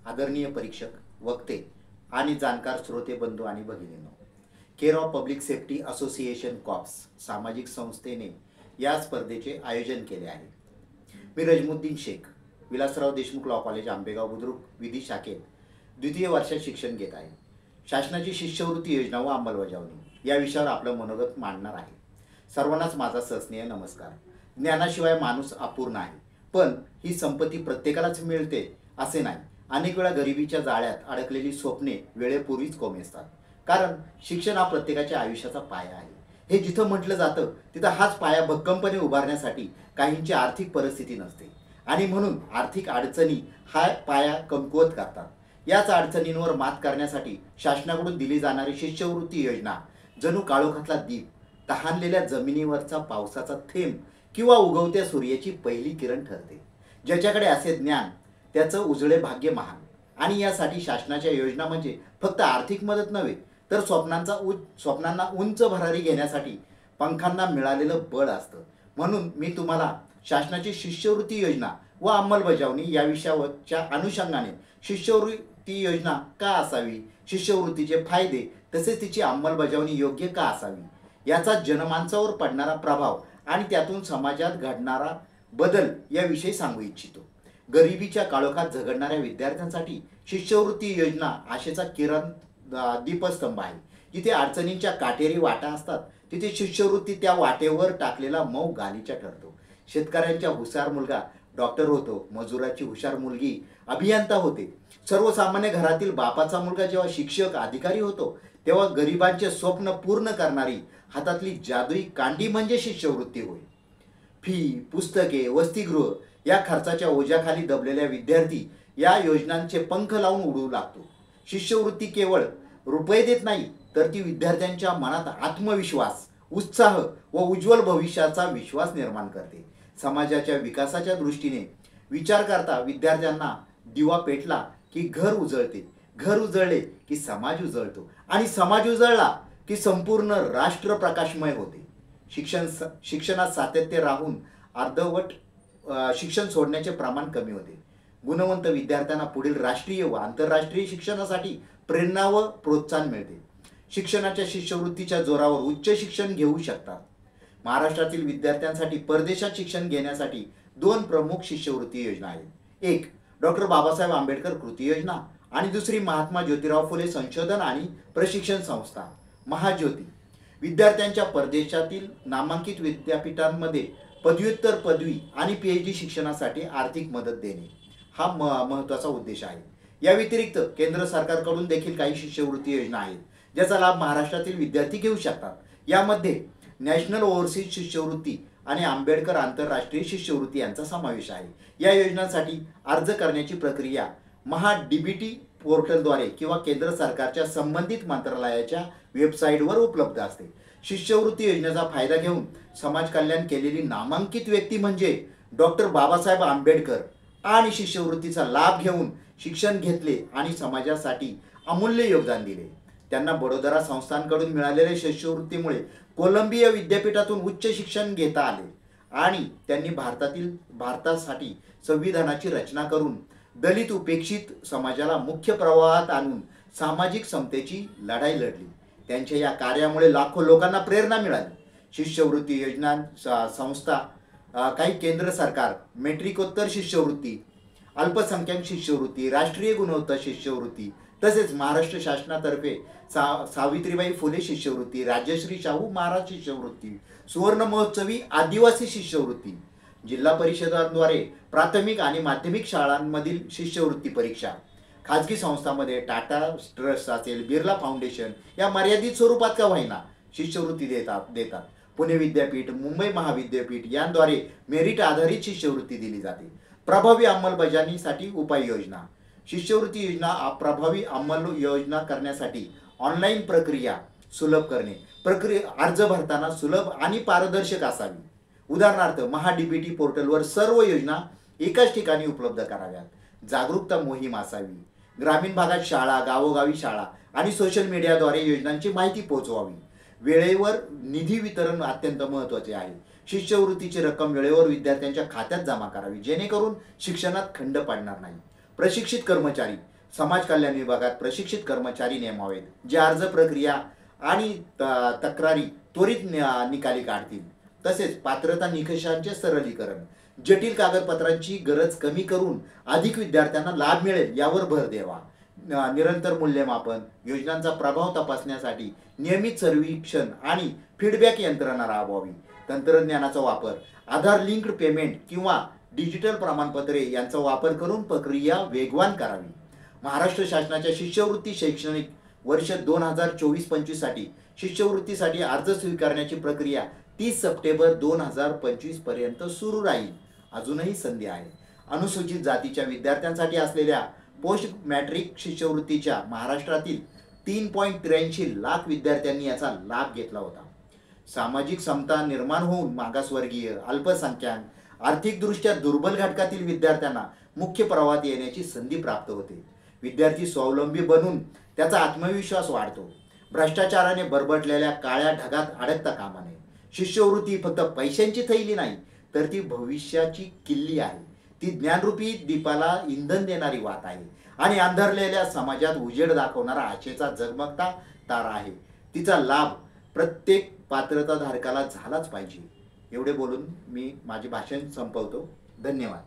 आदरणीय परीक्षक, वक्ते आणि जाणकार श्रोते बंधू आणि भगिनींनो, care of public safety association cops सामाजिक संस्थेने या स्पर्धेचे आयोजन केले आहे. मी रजमुद्दीन शेख, विलासराव देशमुख लॉ कॉलेज, आंबेगाव बुद्रुक विधी शाखेत द्वितीय वर्षात शिक्षण घेत आहे. शासनाची शिष्यवृत्ती योजना व अंमलबजावणी या विषयावर आपलं मनोगत मांडणार आहे. सर्वांनाच माझा सस्नेह नमस्कार. ज्ञानाशिवाय माणूस अपूर्ण आहे, पण ही संपत्ती प्रत्येकालाच मिळते असे नाही. अनेक वेळा गरिबीच्या जाळ्यात अडकलेली स्वप्ने वेळेपूर्वीच कोमेजतात. कारण शिक्षण हा प्रत्येकाच्या आयुष्याचा पाया आहे. हे जिथं म्हटलं जातं तिथं हाच पाया भक्कमपणे उभारण्यासाठी काहींची आर्थिक परिस्थिती नसते आणि म्हणून आर्थिक अडचणी हा पाया कमकुवत करतात. याच अडचणींवर मात करण्यासाठी शासनाकडून दिली जाणारी शिष्यवृत्ती योजना जणू काळोखातला दीप, तहानलेल्या जमिनीवरचा पावसाचा थेंब किंवा उगवत्या सूर्याची पहिली किरण ठरते. ज्याच्याकडे असे ज्ञान त्याचं उजळे भाग्य महान. आणि यासाठी शासनाच्या योजना म्हणजे फक्त आर्थिक मदत नव्हे, तर स्वप्नांना उंच भरारी घेण्यासाठी पंखांना मिळालेलं बळ असतं. म्हणून मी तुम्हाला शासनाची शिष्यवृत्ती योजना व अंमलबजावणी या विषयाच्या अनुषंगाने शिष्यवृत्ती योजना का असावी, शिष्यवृत्तीचे फायदे तसेच तिची अंमलबजावणी योग्य का असावी, याचा जनमानसावर पडणारा प्रभाव आणि त्यातून समाजात घडणारा बदल याविषयी सांगू इच्छितो. गरिबीच्या काळोखात झगडणाऱ्या विद्यार्थ्यांसाठी शिष्यवृत्ती योजना आशेचा किरण दीपस्तंभ आहे. जिथे अडचणींच्या काटेरी वाटा असतात तिथे शिष्यवृत्ती त्या वाटेवर टाकलेला मऊ गालीचा ठरतो. शेतकऱ्यांचा हुशार मुलगा डॉक्टर होतो, मजुराची हुशार मुलगी अभियंता होते. सर्वसामान्य घरातील बापाचा मुलगा जेव्हा शिक्षक अधिकारी होतो तेव्हा गरिबांचे स्वप्न पूर्ण करणारी हातातली जादुई कांडी म्हणजे शिष्यवृत्ती होय. फी, पुस्तके, वसतिगृह या खर्चाच्या ओझ्याखाली दबलेल्या विद्यार्थी या योजनांचे पंख लावून उडवू लागतो. शिष्यवृत्ती केवळ रुपये देत नाही, तर ती विद्यार्थ्यांच्या मनात आत्मविश्वास, उत्साह व उज्ज्वल भविष्याचा विश्वास निर्माण करते. समाजाच्या विकासाच्या दृष्टीने विचार करता विद्यार्थ्यांना दिवा पेटला की घर उजळते, घर उजळले की समाज उजळतो आणि समाज उजळला की संपूर्ण राष्ट्र प्रकाशमय होते. शिक्षणात सातत्य राहून अर्धवट शिक्षण सोडण्याचे प्रमाण कमी होते. गुणवंत विद्यार्थ्यांना पुढील राष्ट्रीय व आंतरराष्ट्रीय शिक्षणासाठी प्रेरणा व प्रोत्साहन मिळते. शिक्षणाच्या शिष्यवृत्तीच्या जोरावर उच्च शिक्षण घेऊ शकतात. महाराष्ट्रातील विद्यार्थ्यांसाठी परदेशात शिक्षण घेण्यासाठी दोन प्रमुख शिष्यवृत्ती योजना आहेत. एक डॉक्टर बाबासाहेब आंबेडकर कृती योजना आणि दुसरी महात्मा ज्योतिराव फुले संशोधन आणि प्रशिक्षण संस्था महाज्योती. विद्यार्थ्यांच्या परदेशातील नामांकित विद्यापीठांमध्ये पदव्युत्तर, पदवी आणि PhD शिक्षणासाठी आर्थिक मदत देणे हा महत्त्वाचा उद्देश आहे. या व्यतिरिक्त केंद्र सरकारकडून देखील काही शिष्यवृत्ती योजना आहेत ज्याचा लाभ महाराष्ट्रातील विद्यार्थी घेऊ शकतात. यामध्ये नॅशनल ओव्हरसीज शिष्यवृत्ती आणि आंबेडकर आंतरराष्ट्रीय शिष्यवृत्ती यांचा समावेश आहे. या योजनांसाठी अर्ज करण्याची प्रक्रिया DBT पोर्टलद्वारे किंवा केंद्र सरकारच्या संबंधित मंत्रालयाच्या वेबसाईटवर उपलब्ध असते. शिष्यवृत्ती योजनेचा फायदा घेऊन समाज कल्याण केलेली नामांकित व्यक्ती म्हणजे डॉक्टर बाबासाहेब आंबेडकर आणि शिष्यवृत्तीचा लाभ घेऊन शिक्षण घेतले आणि समाजासाठी अमूल्य योगदान दिले. त्यांना बडोदरा संस्थांकडून मिळालेल्या शिष्यवृत्तीमुळे कोलंबिया विद्यापीठातून उच्च शिक्षण घेता आले आणि त्यांनी भारतासाठी संविधानाची रचना करून दलित उपेक्षित समाजाला मुख्य प्रवाहात आणून सामाजिक समतेची लढाई लढली. त्यांच्या या कार्यामुळे लाखो लोकांना प्रेरणा मिळाली. शिष्यवृत्ती योजना संस्था काही केंद्र सरकार मेट्रिकोत्तर शिष्यवृत्ती, अल्पसंख्याक शिष्यवृत्ती, राष्ट्रीय गुणवत्ता शिष्यवृत्ती तसेच महाराष्ट्र शासनातर्फे सावित्रीबाई फुले शिष्यवृत्ती, राजश्री शाहू महाराज शिष्यवृत्ती, सुवर्ण महोत्सवी आदिवासी शिष्यवृत्ती, जिल्हा परिषदांद्वारे प्राथमिक आणि माध्यमिक शाळांमधील शिष्यवृत्ती परीक्षा, खाजगी संस्थांमध्ये टाटा ट्रस्ट असेल, बिर्ला फाउंडेशन या मर्यादित स्वरूपात का होईना शिष्यवृत्ती देतात. पुणे विद्यापीठ, मुंबई महाविद्यापीठ यांद्वारे मेरिट आधारित शिष्यवृत्ती दिली जाते. प्रभावी अंमलबजावणीसाठी उपाययोजना. शिष्यवृत्ती योजना प्रभावी अंमलयोजना करण्यासाठी ऑनलाईन प्रक्रिया सुलभ करणे. अर्ज भरताना सुलभ आणि पारदर्शक असावी. उदाहरणार्थ DBT पोर्टलवर सर्व योजना एकाच ठिकाणी उपलब्ध कराव्यात. जागरूकता मोहीम असावी. ग्रामीण भागात शाळा, गावोगावी शाळा आणि सोशल मीडियाद्वारे योजनांची माहिती पोहोचवावी. वेळेवर निधी वितरण अत्यंत महत्त्वाचे आहे. शिष्यवृत्तीची रक्कम वेळेवर विद्यार्थ्यांच्या खात्यात जमा करावी जेणेकरून शिक्षणात खंड पडणार नाही. प्रशिक्षित कर्मचारी समाज कल्याण विभागात प्रशिक्षित कर्मचारी नेमावेत, जे अर्ज प्रक्रिया आणि तक्रारी त्वरित निकाली काढतील. तसेच पात्रता निकषांचे सरलीकरण, जटिल कागदपत्रांची गरज कमी करून अधिक विद्यार्थ्यांना लाभ मिळेल यावर भर द्यावा. निरंतर मूल्यमापन, योजनांचा प्रभाव तपासण्यासाठी नियमित सर्वेक्षण आणि फीडबॅक यंत्रणा राबवावी. तंत्रज्ञानाचा वापर, आधार लिंक्ड पेमेंट किंवा डिजिटल प्रमाणपत्रे यांचा वापर करून प्रक्रिया वेगवान करावी. महाराष्ट्र शासनाच्या शिष्यवृत्ती शैक्षणिक वर्ष 2024-25 साठी शिष्यवृत्तीसाठी अर्ज स्वीकारण्याची प्रक्रिया 30 सप्टेंबर 2025 पर्यंत सुरू राहील. अजूनही संधी आहे. अनुसूचित जातीच्या विद्यार्थ्यांसाठी असलेल्या पोस्ट मॅट्रिक शिष्यवृत्तीच्या महाराष्ट्रातील 3.83 लाख विद्यार्थ्यांनी याचा लाभ घेतला होता. सामाजिक समता निर्माण होऊन मागासवर्गीय, अल्पसंख्याक, आर्थिकदृष्ट्या दुर्बल घटकातील विद्यार्थ्यांना मुख्य प्रवाहात येण्याची संधी प्राप्त होते. विद्यार्थी स्वावलंबी बनून त्याचा आत्मविश्वास वाढतो. भ्रष्टाचाराने बरबटलेल्या काळ्या ढगात अडकता कामा नये. शिष्यवृत्ती फक्त पैशांची थैली नाही, तर ती भविष्याची किल्ली आहे. ती ज्ञानरूपी दीपाला इंधन देणारी वात आहे आणि अंधारलेल्या समाजात उजेड दाखवणारा आशेचा झगमगता तारा आहे. तिचा लाभ प्रत्येक पात्रताधारकाला झालाच पाहिजे. एवढे बोलून मी माझे भाषण संपवतो. धन्यवाद.